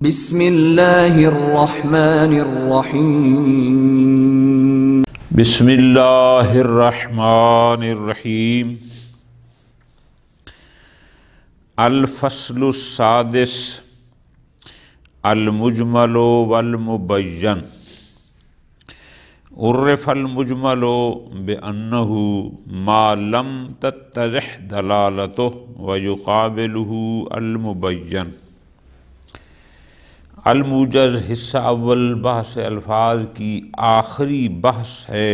بسم اللہ الرحمن الرحیم بسم اللہ الرحمن الرحیم الفصل السادس المجمل والمبین عرف المجمل بأنه ما لم تتضح دلالته ويقابله المبین۔ الموجز حصہ اول بحث الفاظ کی آخری بحث ہے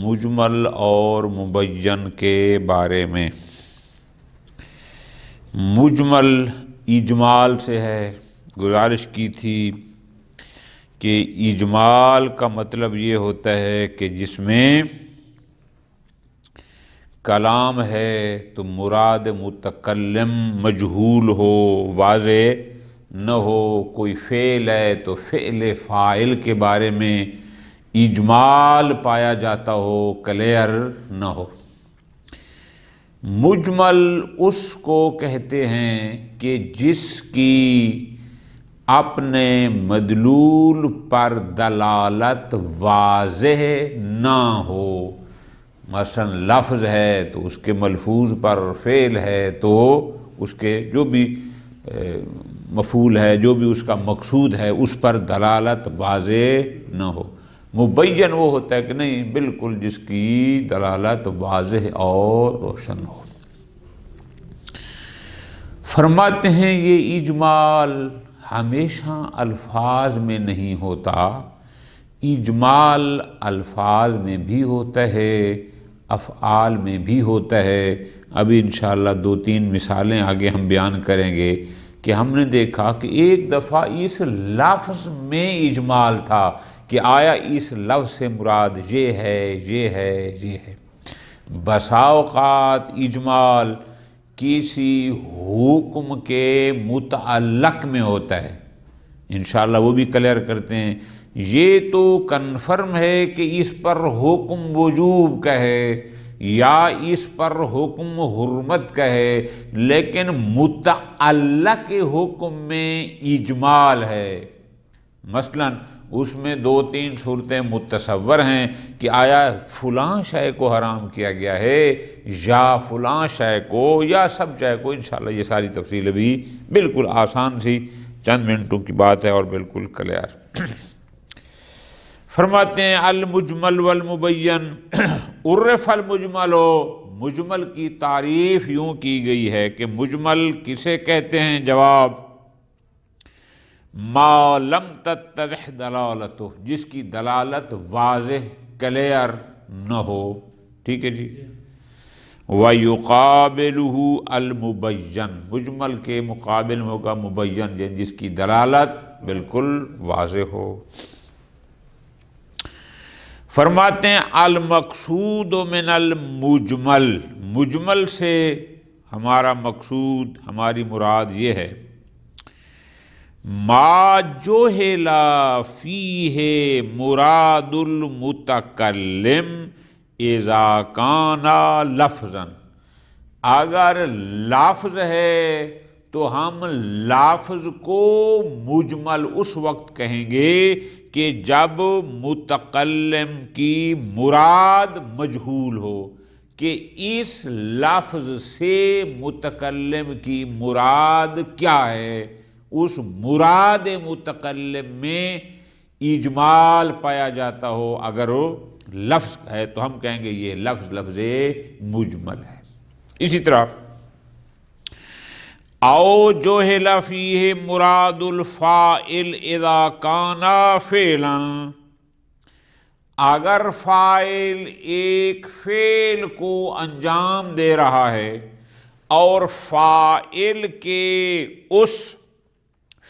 مجمل اور مبین کے بارے میں۔ مجمل اجمال سے ہے، گزارش کی تھی کہ اجمال کا مطلب یہ ہوتا ہے کہ جس میں کلام ہے تو مراد متکلم مجہول ہو، واضح نہ ہو، کوئی فعل ہے تو فعل فاعل کے بارے میں اجمال پایا جاتا ہو، کلیئر نہ ہو۔ مجمل اس کو کہتے ہیں کہ جس کی اپنے مدلول پر دلالت واضح نہ ہو، مثلا لفظ ہے تو اس کے ملفوظ پر، فعل ہے تو اس کے جو بھی مفعول ہے، جو بھی اس کا مقصود ہے، اس پر دلالت واضح نہ ہو۔ مبین وہ ہوتا ہے کہ نہیں، بالکل جس کی دلالت واضح اور روشن ہو۔ فرماتے ہیں یہ اجمال ہمیشہ الفاظ میں نہیں ہوتا، اجمال الفاظ میں بھی ہوتا ہے، افعال میں بھی ہوتا ہے۔ ابھی انشاءاللہ 2-3 مثالیں آگے ہم بیان کریں گے کہ ہم نے دیکھا کہ ایک دفعہ اس لفظ میں اجمال تھا کہ آیا اس لفظ سے مراد یہ ہے، یہ ہے، یہ ہے۔ بسا اوقات اجمال کسی حکم کے متعلق میں ہوتا ہے، انشاءاللہ وہ بھی کلیئر کرتے ہیں۔ یہ تو کنفرم ہے کہ اس پر حکم وجوب کا ہے یا اس پر حکم حرمت کا ہے، لیکن متعلق حکم میں اجمال ہے۔ مثلا اس میں 2-3 صورتیں متصور ہیں کہ آیا فلاں شے کو حرام کیا گیا ہے یا فلاں شے کو یا سب شے کو۔ انشاءاللہ یہ ساری تفصیل بھی بالکل آسان سی چند منٹوں کی بات ہے اور بالکل کلیئر۔ فرماتے ہیں المجمل والمبین عرف المجمل، مجمل کی تعریف یوں کی گئی ہے کہ مجمل کسے کہتے ہیں؟ جواب ما لم تتضح دلالتہ، جس کی دلالت واضح کلیئر نہ ہو، ٹھیک ہے جی۔ وَيُقَابِلُهُ الْمُبَيَّن، مجمل کے مقابل میں ہوگا مبین، جس کی دلالت بالکل واضح ہو۔ فرماتے ہیں المقصود من المجمل، مجمل سے ہمارا مقصود، ہماری مراد یہ ہے ما جہل فیہ مراد المتکلم اذا کان لفظا، اگر لفظ ہے تو ہم لفظ کو مجمل اس وقت کہیں گے کہ جب متکلم کی مراد مجہول ہو، کہ اس لفظ سے متکلم کی مراد کیا ہے، اس مراد متکلم میں اجمال پایا جاتا ہو۔ اگر وہ لفظ ہے تو ہم کہیں گے یہ لفظ مجمل ہے۔ اسی طرح او جہل فیہ مراد الفاعل اذا کان فعلا، اگر فاعل ایک فعل کو انجام دے رہا ہے اور فاعل کے اس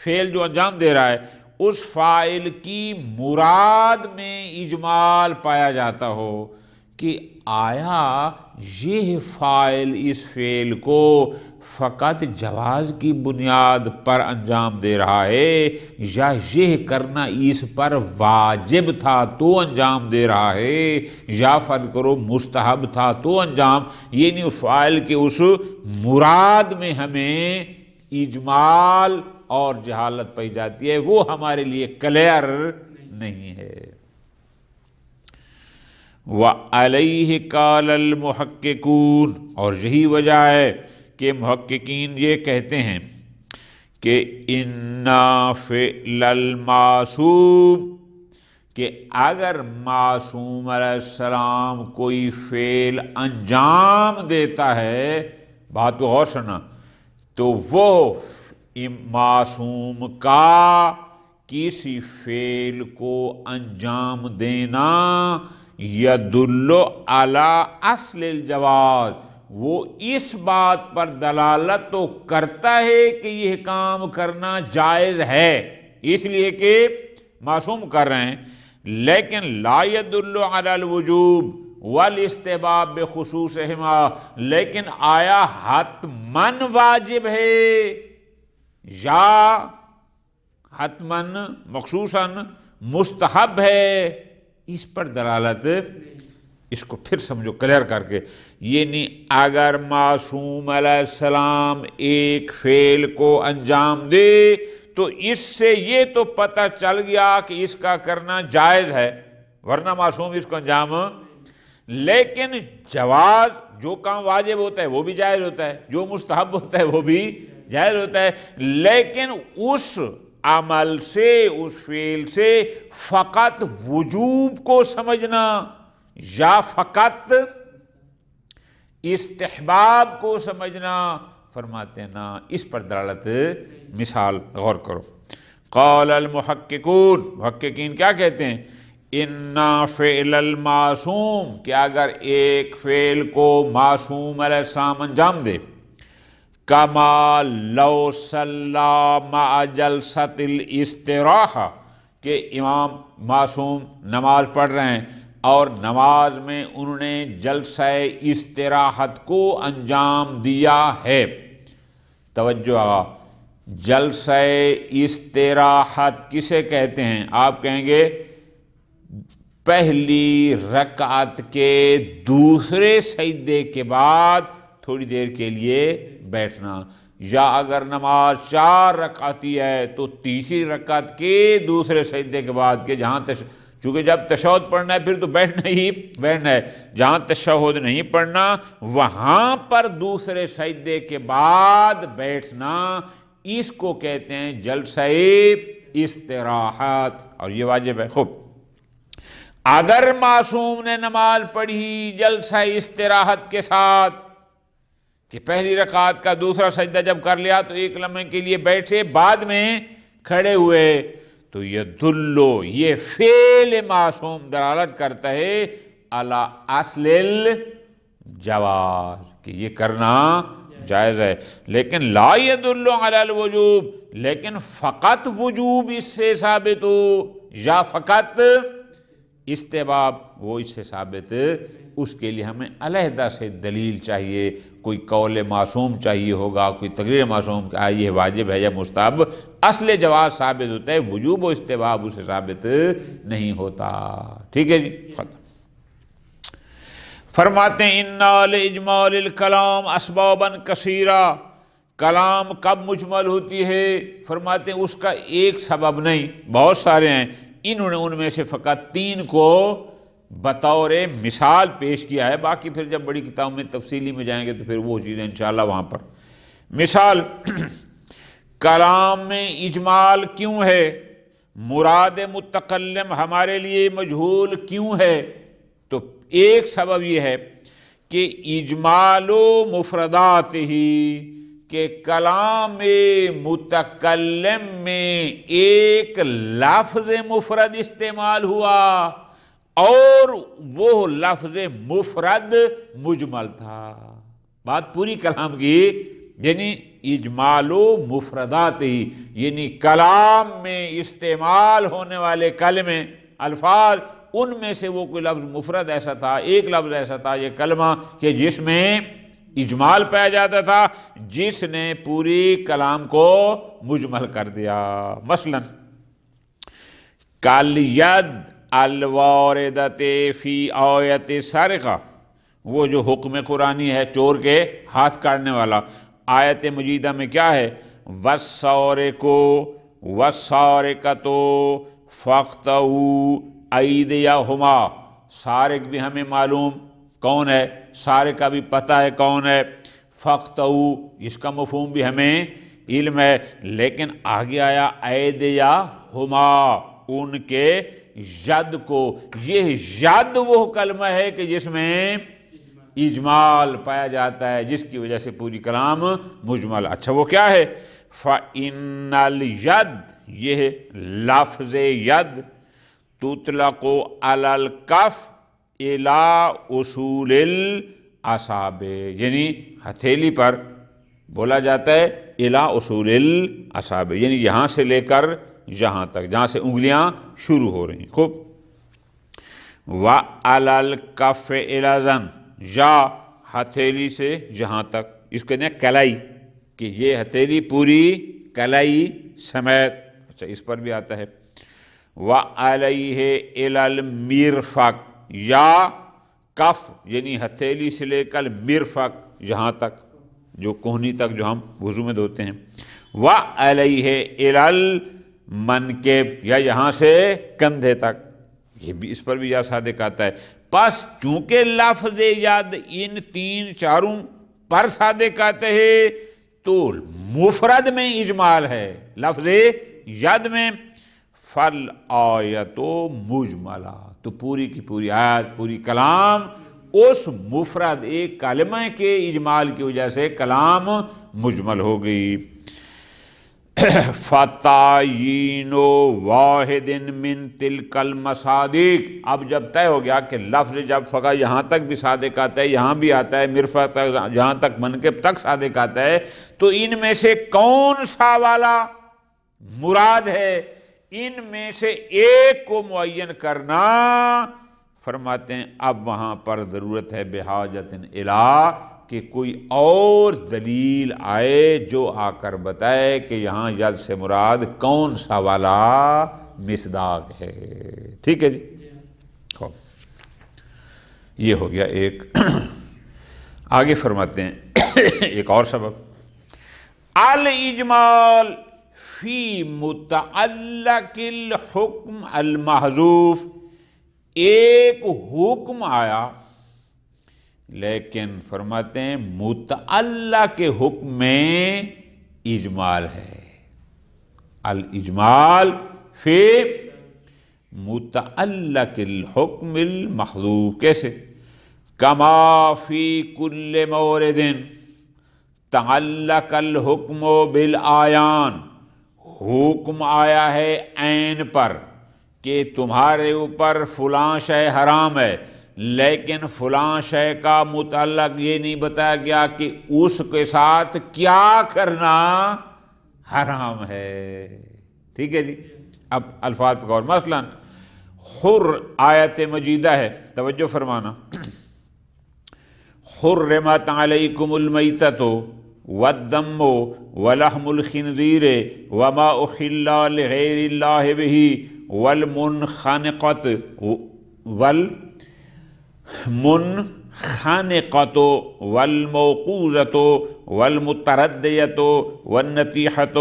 فعل جو انجام دے رہا ہے اس فاعل کی مراد میں اجمال پایا جاتا ہو کہ آیا یہ فاعل اس فعل کو فقط جواز کی بنیاد پر انجام دے رہا ہے یا یہ کرنا اس پر واجب تھا تو انجام دے رہا ہے یا فرض کرو مستحب تھا تو انجام، یعنی فاعل کے اس مراد میں ہمیں اجمال اور جہالت پائی جاتی ہے، وہ ہمارے لیے کلیئر نہیں ہے۔ وَعَلَيْهِ قَالَ الْمُحَقِّقُونَ، اور یہی وجہ ہے کہ محققین یہ کہتے ہیں کہ اِنَّا فِعْلَ الْمَعْصُومِ، کہ اگر معصوم علیہ السلام کوئی فعل انجام دیتا ہے، بات کو غور سنا، تو وہ معصوم کا کسی فعل کو انجام دینا یدل علی اصل الجواز، وہ اس بات پر دلالت تو کرتا ہے کہ یہ کام کرنا جائز ہے، اس لیے کہ معصوم کر رہے ہیں، لیکن لا يدل علی الوجوب والاستحباب بخصوصہما، لیکن آیا حتماً واجب ہے یا حتماً مخصوصاً مستحب ہے، اس پر دلالت، اس کو پھر سمجھو کلیئر کر کے، یعنی اگر معصوم علیہ السلام ایک فعل کو انجام دے تو اس سے یہ تو پتہ چل گیا کہ اس کا کرنا جائز ہے، ورنہ معصوم اس کو انجام، لیکن جواز، جو کام واجب ہوتا ہے وہ بھی جائز ہوتا ہے، جو مستحب ہوتا ہے وہ بھی جائز ہوتا ہے، لیکن اس عمل سے، اس فعل سے فقط وجوب کو سمجھنا یا فقط استحباب کو سمجھنا، فرماتے ہیں نا، اس پر دلالت، مثال غور کرو، قال المحققون، محققین کیا کہتے ہیں، اِنَّا فِعْلَ الْمَعْصُومِ، کہ اگر ایک فعل کو معصوم علیہ السلام انجام دے، کما لو صلی مع جلسۃ الاستراحہ، کہ امام معصوم نماز پڑھ رہے ہیں اور نماز میں انہوں نے جلسہ استراحت کو انجام دیا ہے، توجہ آگا، جلسہ استراحت کسے کہتے ہیں؟ آپ کہیں گے پہلی رکعت کے دوسرے سجدے کے بعد تھوڑی دیر کے لیے بیٹھنا، یا اگر نماز 4 رکعتی ہے تو تیسری رکعت کے دوسرے سجدے کے بعد، کہ جہاں چونکہ جب تشہد پڑھنا ہے پھر تو بیٹھنا ہی بیٹھنا ہے، جہاں تشہد نہیں پڑھنا وہاں پر دوسرے سجدے کے بعد بیٹھنا، اس کو کہتے ہیں جلسہ استراحت، اور یہ واجب ہے۔ خوب، اگر معصوم نے نماز پڑھی جلسہ استراحت کے ساتھ، کہ پہلی رکعت کا دوسرا سجدہ جب کر لیا تو ایک لمحے کے لیے بیٹھے، بعد میں کھڑے ہوئے، تو یہ فعل معصوم دلالت کرتا ہے علی اصل الجواز، کہ یہ کرنا جائز ہے، لیکن لا يدل علی الوجوب، لیکن فقط وجوب اس سے ثابت ہو یا فقط استحباب وہ اس سے ثابت، اس کے لیے ہمیں علیحدہ سے دلیل چاہیے، کوئی قول معصوم چاہیے ہوگا، کوئی تقریر معصوم کہ یہ واجب ہے یا مستحب، اصل جواز ثابت ہوتا ہے، وجوب و استحباب اسے ثابت نہیں ہوتا، ٹھیک ہے جی، ختم۔ فرماتے ہیں اِنَّا لِإِجْمَالِ الْكَلَامِ أَسْبَابًا كَثِيرًا، کلام کب مجمل ہوتی ہے؟ فرماتے ہیں اس کا ایک سبب نہیں، بہت سارے ہیں، انہوں نے ان میں سے فقط 3 کو بطور مثال پیش کیا ہے، باقی پھر جب بڑی کتاب میں تفصیلی میں جائیں گے تو پھر وہ چیزیں انشاءاللہ وہاں پر۔ مثال، کلام میں اجمال کیوں ہے؟ مراد متکلم ہمارے لیے مجہول کیوں ہے؟ تو ایک سبب یہ ہے کہ اجمال و مفردات ہی، کہ کلام متکلم میں ایک لفظ مفرد استعمال ہوا اور وہ لفظ مفرد مجمل تھا، بات پوری کلام کی، یعنی اجمال و مفردات ہی، یعنی کلام میں استعمال ہونے والے کلمے، الفاظ، ان میں سے وہ کوئی لفظ مفرد ایسا تھا، ایک لفظ ایسا تھا، یہ کلمہ، کہ جس میں اجمال پایا جاتا تھا، جس نے پوری کلام کو مجمل کر دیا۔ مثلا کالید الواردۃ فی آیت سرقہ، وہ جو حکم قرآنی ہے چور کے ہاتھ کاٹنے والا، آیت مجیدہ میں کیا ہے؟ وَالسَّارِقُ وَالسَّارِقَةُ فَاقْطَعُوا أَيْدِیَہُمَا، سارق بھی ہمیں معلوم کون ہے، سارق کا بھی پتہ ہے کون ہے، فَاقْطَعُوا اس کا مفہوم بھی ہمیں علم ہے، لیکن آگے آیا ایدیہما، ان کے ید کو۔ یہ ید وہ کلمہ ہے کہ جس میں اجمال پایا جاتا ہے، جس کی وجہ سے پوری کلام مجمل۔ اچھا وہ کیا ہے؟ فَإِنَّ الْيَدْ، یہ لفظ ید تطلق علی الکف الی اصول الاصابع، یعنی ہتھیلی پر بولا جاتا ہے الی اصول الاصابع، یعنی یہاں سے لے کر یہاں تک، جہاں سے انگلیاں شروع ہو رہی ہیں۔ خوب، وَعَلَى الْكَفِّ إِلَى ذَنْ، یا ہتھیلی سے یہاں تک، اس کو کہتے ہیں کلائی، کہ یہ ہتھیلی پوری کلائی سمیت۔ اچھا اس پر بھی آتا ہے وَعَلَيْهِ إِلَى الْمِرْفَقِ، یا کف یعنی ہتھیلی سے لے کر مرفق یہاں تک، جو کوہنی تک جو ہم وضو میں دھوتے ہیں۔ وَعَلَيْهِ إِلَى الْمَنْكِبِ، یا یہاں سے کندھے تک، یہ بھی اس پر بھی یا صادق آتا ہے۔ پس چونکہ لفظ ید ان تین چاروں پر صادق آتے ہیں تو مفرد میں اجمال ہے، لفظ ید میں، فَالْآیَةُ مُجْمَلَہ، تو پوری کی پوری آیت، پوری کلام اس مفرد ایک کلمہ کے اجمال کی وجہ سے کلام مجمل ہو گئی۔ فَتَعْیِینُ وَاحِدٍ مِّن تِلْکَ الْمَصَادِق، اب جب طے ہو گیا کہ لفظ جب فقط یہاں تک بھی صادق آتا ہے، یہاں بھی آتا ہے، مرفق تک، جہاں تک منکب تک صادق آتا ہے، تو ان میں سے کون سا والا مراد ہے، ان میں سے ایک کو معین کرنا، فرماتے ہیں اب وہاں پر ضرورت ہے بحاجت الی، کہ کوئی اور دلیل آئے جو آ کر بتائے کہ یہاں ید سے مراد کون سا والا مصداق ہے۔ ٹھیک ہے جی، یہ ہو گیا ایک۔ آگے فرماتے ہیں ایک اور سبب، الاجمال فی متعلق الحکم المحذوف، ایک حکم آیا لیکن فرماتے ہیں متعلق کے حکم میں اجمال ہے۔ الاجمال فی متعلق الحکم المحذوف، کیسے؟ کما فی کل مورد تعلق الحکم بالاعیان، حکم آیا ہے عین پر کہ تمہارے اوپر فلاں شے حرام ہے، لیکن فلاں شے کا متعلق یہ نہیں بتایا گیا کہ اس کے ساتھ کیا کرنا حرام ہے۔ ٹھیک ہے جی، اب الفاظ پر غور، مثلا حر آیت مجیدہ ہے، توجہ فرمانا، حرمت علیکم المیتۃ والدم ولحم الخنزیر وما احل لغیر اللہ بہ والمنخنقۃ والموقوذۃ والمتردیۃ والنطیحۃ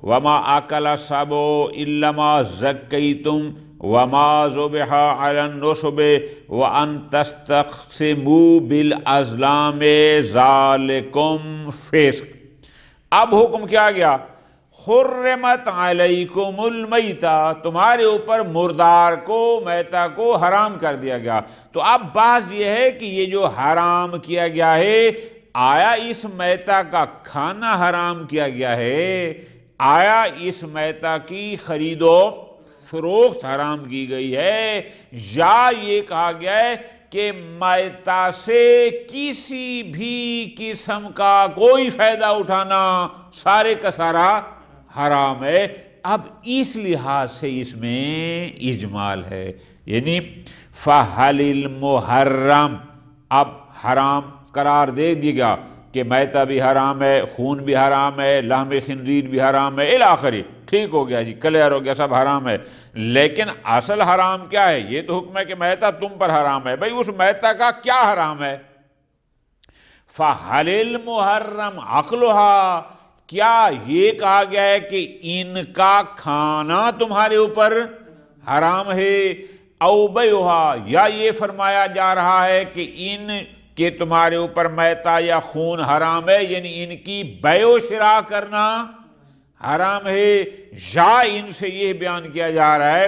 وما اکل السبع الا ما زکیتم وما ذبح علی النصب وان تستقسموا بالازلام ذالکم فسق۔ اب حکم کیا گیا؟ حرمت علیکم المیتہ، تمہارے اوپر مردار کو، میتہ کو حرام کر دیا گیا۔ تو اب بات یہ ہے کہ یہ جو حرام کیا گیا ہے، آیا اس میتہ کا کھانا حرام کیا گیا ہے، آیا اس میتہ کی خرید و فروخت حرام کی گئی ہے، یا یہ کہا گیا ہے کہ میتہ سے کسی بھی قسم کا کوئی فائدہ اٹھانا سارے کا سارا حرام ہے؟ اب اس لحاظ سے اس میں اجمال ہے، یعنی فَهَلِ الْمُحَرَّمْ، اب حرام قرار دے دیا گیا کہ میتہ بھی حرام ہے، خون بھی حرام ہے، لحم خنزیر بھی حرام ہے، الاخری، ٹھیک ہو گیا جی، کلیئر ہو گیا، سب حرام ہے، لیکن اصل حرام کیا ہے؟ یہ تو حکم ہے کہ میتہ تم پر حرام ہے، بھئی اس میتہ کا کیا حرام ہے؟ فَهَلِ الْمُحَرَّمْ عَقْلُهَا، کیا یہ کہا گیا ہے کہ ان کا کھانا تمہارے اوپر حرام ہے؟ او بیعھا، یا یہ فرمایا جا رہا ہے کہ ان کے تمہارے اوپر میتہ یا خون حرام ہے، یعنی ان کی بیع و شراء کرنا حرام ہے، یا ان سے یہ بیان کیا جا رہا ہے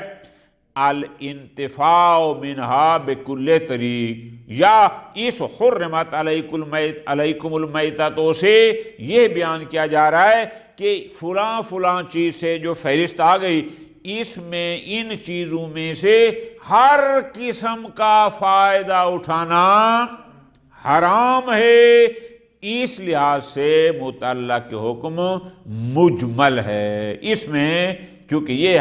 الانتفاع منہا بکل طریق، یا اس حرمت علیکم المیتۃ سے یہ بیان کیا جا رہا ہے کہ فلاں فلاں چیز سے جو فہرست آ گئی، اس میں ان چیزوں میں سے ہر قسم کا فائدہ اٹھانا حرام ہے، اس لحاظ سے متعلق کے حکم مجمل ہے۔ اس میں کیونکہ یہ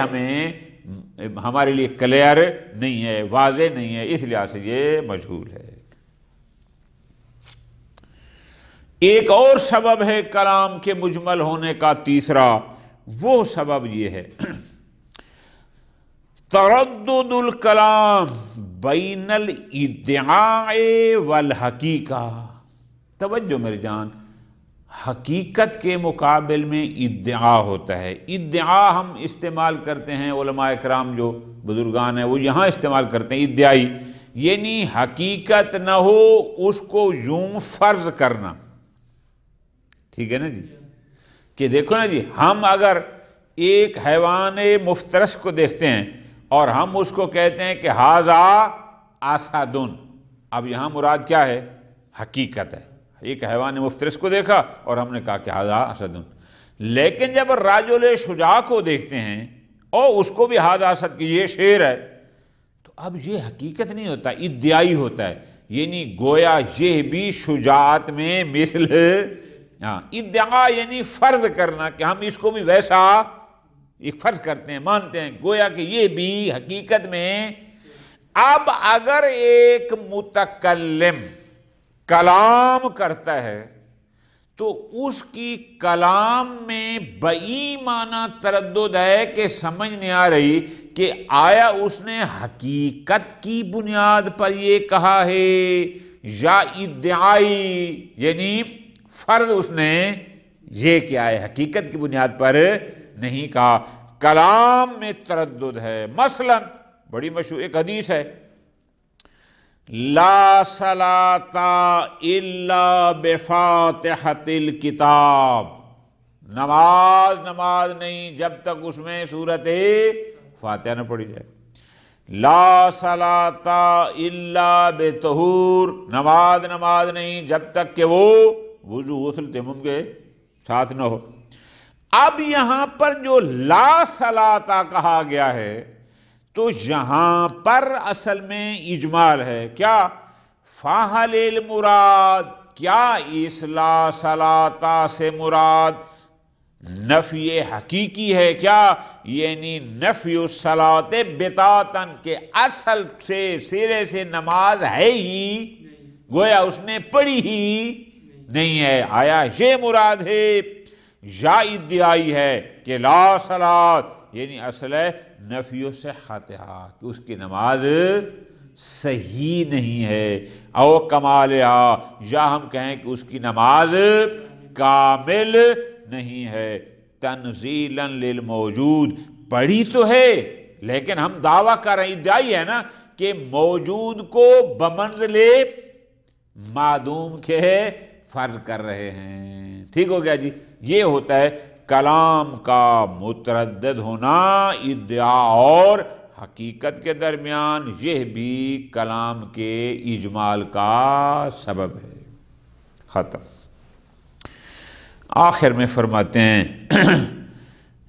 ہمارے لیے کلیئر نہیں ہے، واضح نہیں ہے، اس لحاظ سے یہ مجہول ہے۔ ایک اور سبب ہے کلام کے مجمل ہونے کا تیسرا، وہ سبب یہ ہے تردد الکلام بین الادعاء والحقیقہ۔ توجہ میرے جان، حقیقت کے مقابل میں ادعا ہوتا ہے۔ ادعا ہم استعمال کرتے ہیں، علماء اکرام جو بزرگان ہیں وہ یہاں استعمال کرتے ہیں ادعائی، یعنی حقیقت نہ ہو اس کو یوں فرض کرنا، ٹھیک ہے نا جی، کہ دیکھو نا جی، ہم اگر ایک حیوان مفترس کو دیکھتے ہیں اور ہم اس کو کہتے ہیں کہ ھذا اسد، اب یہاں مراد کیا ہے؟ حقیقت ہے۔ ایک حیوان مفترس کو دیکھا اور ہم نے کہا کہ ھذا اسد، لیکن جب الرجل شجاع کو دیکھتے ہیں اور اس کو بھی ھذا اسد کہ یہ شیر ہے، تو اب یہ حقیقت نہیں ہوتا، ادعائی ہوتا ہے، یعنی گویا یہ بھی شجاعت میں مثل ادعا، یعنی فرض کرنا کہ ہم اس کو بھی ویسا ایک فرض کرتے ہیں، مانتے ہیں، گویا کہ یہ بھی حقیقت میں۔ اب اگر ایک متکلم کلام کرتا ہے تو اس کی کلام میں بئی معنی تردد ہے کہ سمجھ نہیں آ رہی کہ آیا اس نے حقیقت کی بنیاد پر یہ کہا ہے یا ادعائی، یعنی فرض اس نے یہ کیا ہے، حقیقت کی بنیاد پر نہیں کہا۔ کلام میں تردد ہے۔ مثلا بڑی مشہور ایک حدیث ہے، لا صلاۃ الا بفاتحۃ الکتاب، نماز نہیں جب تک اس میں سورۃ فاتحہ نہ پڑھی جائے۔ لا صلاۃ الا بطہور، نماز نہیں جب تک کہ وہ وضو غسل تیمم کے ساتھ نہ ہو۔ اب یہاں پر جو لا صلاۃ کہا گیا ہے تو یہاں پر اصل میں اجمال ہے، کیا فاحل المراد، کیا اس لا صلاۃ سے مراد نفی حقیقی ہے کیا؟ یعنی نفی الصلاۃ بتاتا، کہ اصل سے سرے سے نماز ہے ہی، گویا اس نے پڑھی ہی نہیں ہے۔ آیا یہ مراد ہے یا ادعائی ہے کہ لا صلاۃ یعنی اصل ہے نفی صحتہا، کہ اس کی نماز صحیح نہیں ہے، او کمالہا، یا ہم کہیں کہ اس کی نماز کامل نہیں ہے۔ تنزیلا للموجود، پڑھی تو ہے لیکن ہم دعویٰ کر رہے ہیں، ادعائی ہے نا، کہ موجود کو بمنزل معدوم کے فرض کر رہے ہیں۔ ٹھیک ہو گیا جی، یہ ہوتا ہے کلام کا متردد ہونا ادعا اور حقیقت کے درمیان، یہ بھی کلام کے اجمال کا سبب ہے۔ ختم۔ آخر میں فرماتے ہیں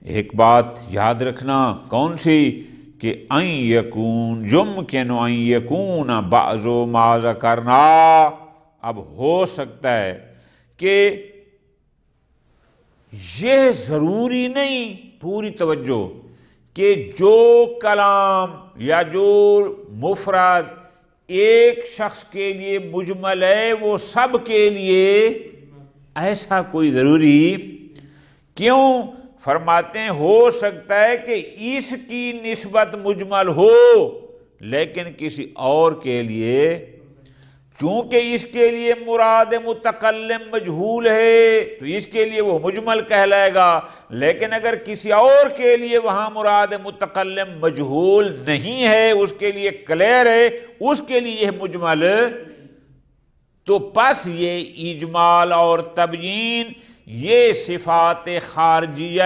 ایک بات یاد رکھنا، کون سی؟ کہ ان یکون یمکن ان یکون بعض ما ذکرنا، اب ہو سکتا ہے کہ یہ ضروری نہیں، پوری توجہ، کہ جو کلام یا جو مفرد ایک شخص کے لیے مجمل ہے وہ سب کے لیے ایسا کوئی ضروری کیوں؟ فرماتے ہیں ہو سکتا ہے کہ اس کی نسبت مجمل ہو لیکن کسی اور کے لیے چونکہ اس کے لیے مراد متکلم مجہول ہے تو اس کے لیے وہ مجمل کہلائے گا، لیکن اگر کسی اور کے لیے وہاں مراد متکلم مجہول نہیں ہے، اس کے لیے کلیئر ہے، اس کے لیے یہ مجمل، تو پس یہ اجمال اور تبیین یہ صفات خارجیہ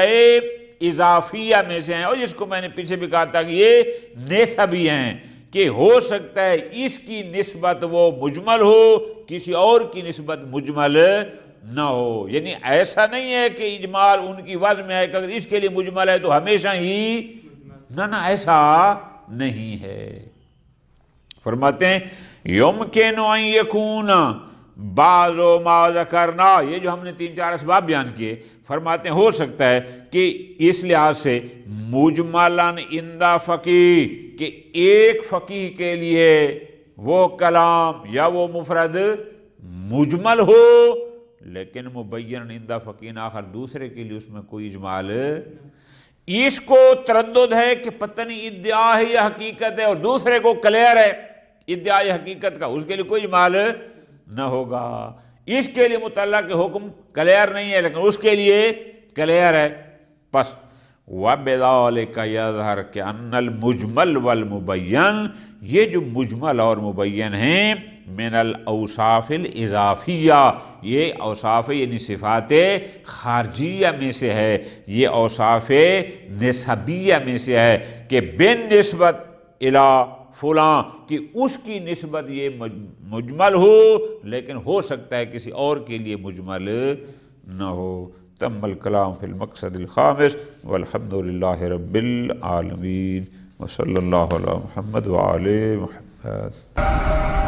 اضافیہ میں سے ہیں، اور جس کو میں نے پیچھے بھی کہا تھا کہ یہ نسبی ہیں، کہ ہو سکتا ہے اس کی نسبت وہ مجمل ہو، کسی اور کی نسبت مجمل نہ ہو۔ یعنی ایسا نہیں ہے کہ اجمال ان کی وضع میں ہے کہ اگر اس کے لیے مجمل ہے تو ہمیشہ ہی نہ ایسا نہیں ہے۔ فرماتے ہیں یمکن ان یکون بعض ما ذکرنا، یہ جو ہم نے 3-4 اسباب بیان کیے، فرماتے ہیں ہو سکتا ہے کہ اس لحاظ سے مجملاً عند فقیہ، کہ ایک فقیہ کے لیے وہ کلام یا وہ مفرد مجمل ہو، لیکن مبین عند فقیہ آخر، دوسرے کے لیے اس میں کوئی اجمال، اس کو تردد ہے کہ پتہ نہیں ادعا ہے یا حقیقت ہے، اور دوسرے کو کلیئر ہے ادعا یا حقیقت کا، اس کے لیے کوئی اجمال نہ ہوگا۔ اس کے لیے متعلق حکم کلیئر نہیں ہے لیکن اس کے لیے کلیئر ہے۔ پس وَبِذَلِكَ يَظْهَرُ كَأَنَّ الْمُجْمَلَ وَالْمُبَيَّنَ، یہ جو مجمل اور مبین ہیں، من الاوصاف الاضافیہ، یہ اوصاف یعنی صفات خارجیہ میں سے ہے، یہ اوصاف نسبیہ میں سے ہے، کہ بن نسبت الی فلاں، کہ اس کی نسبت یہ مجمل ہو، لیکن ہو سکتا ہے کسی اور کے لیے مجمل نہ ہو۔ تم الکلام فی المقصد الخامس، والحمد للہ رب العالمین، وصلی اللہ علی محمد وعلی محمد۔